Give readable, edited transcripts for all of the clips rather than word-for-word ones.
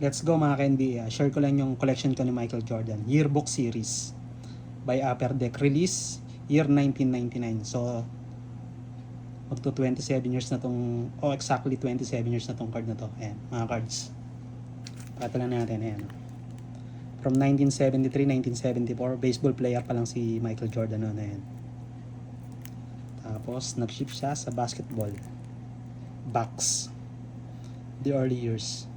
Let's go mga ka-NBA. Share ko lang yung collection ko ni Michael Jordan. Yearbook series by Upper Deck. Release year 1999. So, magto 27 years na tong, exactly 27 years na tong card na to. Ayan, mga cards. Pakita lang natin. Ayan. From 1973, 1974, baseball player pa lang si Michael Jordan noon. Ayan. Tapos, nag-ship siya sa basketball. Bucks. The early years.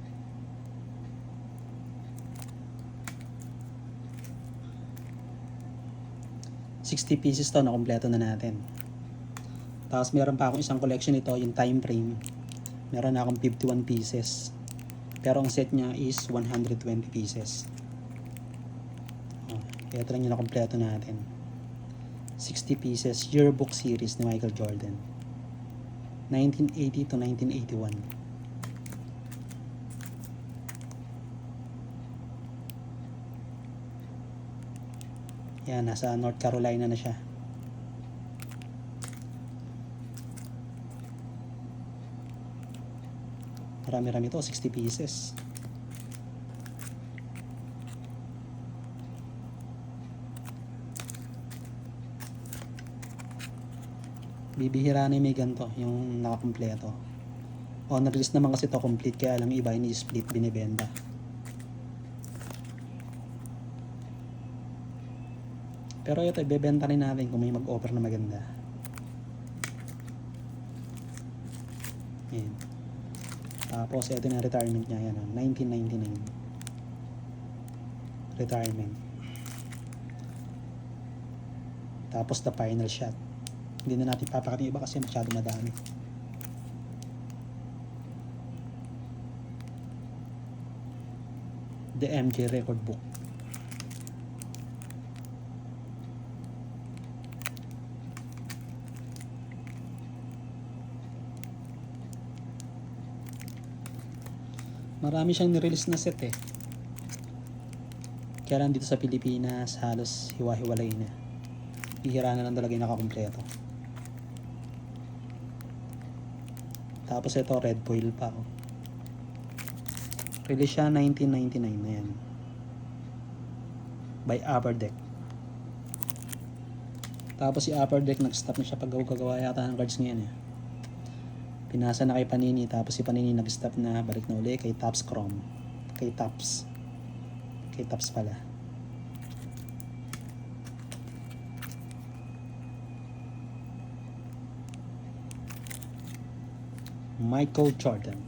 $60 pieces to, nakompleto na natin. Tapos meron pa akong isang collection ito, yung time frame. Meron na akong 51 pieces. Pero ang set niya is 120 pieces. Ito lang yung nakompleto natin. 60 pieces, yearbook series ni Michael Jordan. 1980 to 1981. Yan, nasa North Carolina na siya. Marami-rami to, 60 pieces. Bibihira na yung may ganito, yung nakakompleto. On-release naman kasi to complete, kaya lang iba yung split binibenta. Pero ito, ibebenta rin natin kung may mag-offer na maganda. Ayan. Tapos, ito na retirement niya. Yan, 1999. Retirement. Tapos, the final shot. Hindi na natin papakita yung iba kasi masyado madami. The MJ record book. Marami siyang nirelease na set eh. Kaya lang dito sa Pilipinas halos hiwa-hiwalay na. Bihira na lang talaga yung nakakompleto. Tapos ito red foil pa. Release siya 1999 na yan. By Upper Deck. Tapos si Upper Deck nag-stop na siya pag gagawa yata ng cards ngayon eh. Pinasa na kay Panini, tapos si Panini nag-stop na, balik na uli kay Topps Chrome. Kay Topps pala. Michael Jordan.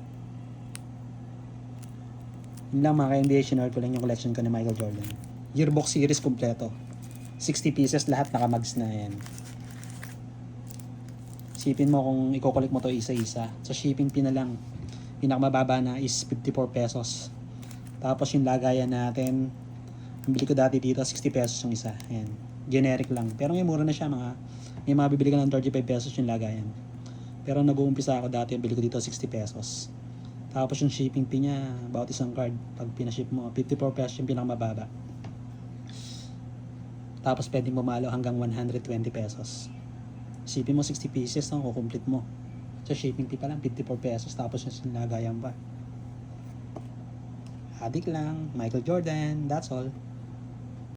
Yun lang mga ka-NBA, sinare ko lang yung collection ko ni Michael Jordan. Yearbook series kompleto. 60 pieces lahat, nakamags na yan. Isipin mo kung i-collect mo to isa-isa. Sa shipping fee na lang, pinakamababa na is 54 pesos. Tapos yung lagayan natin, ang bili ko dati dito, 60 pesos yung isa. Ayan. Generic lang. Pero may mura na siya. May mga bibili ka ng 35 pesos yung lagayan. Pero nag-uumpisa ako dati, bili ko dito 60 pesos. Tapos yung shipping fee niya, about isang card, pag pinaship mo, 54 pesos yung pinakamababa. Tapos pwedeng bumalo hanggang 120 pesos. Isipin mo 60 pieces, no? Kukumplete mo. Sa shipping fee pa lang, 54 pesos. Tapos yung lagayan pa. Adik lang. Michael Jordan. That's all.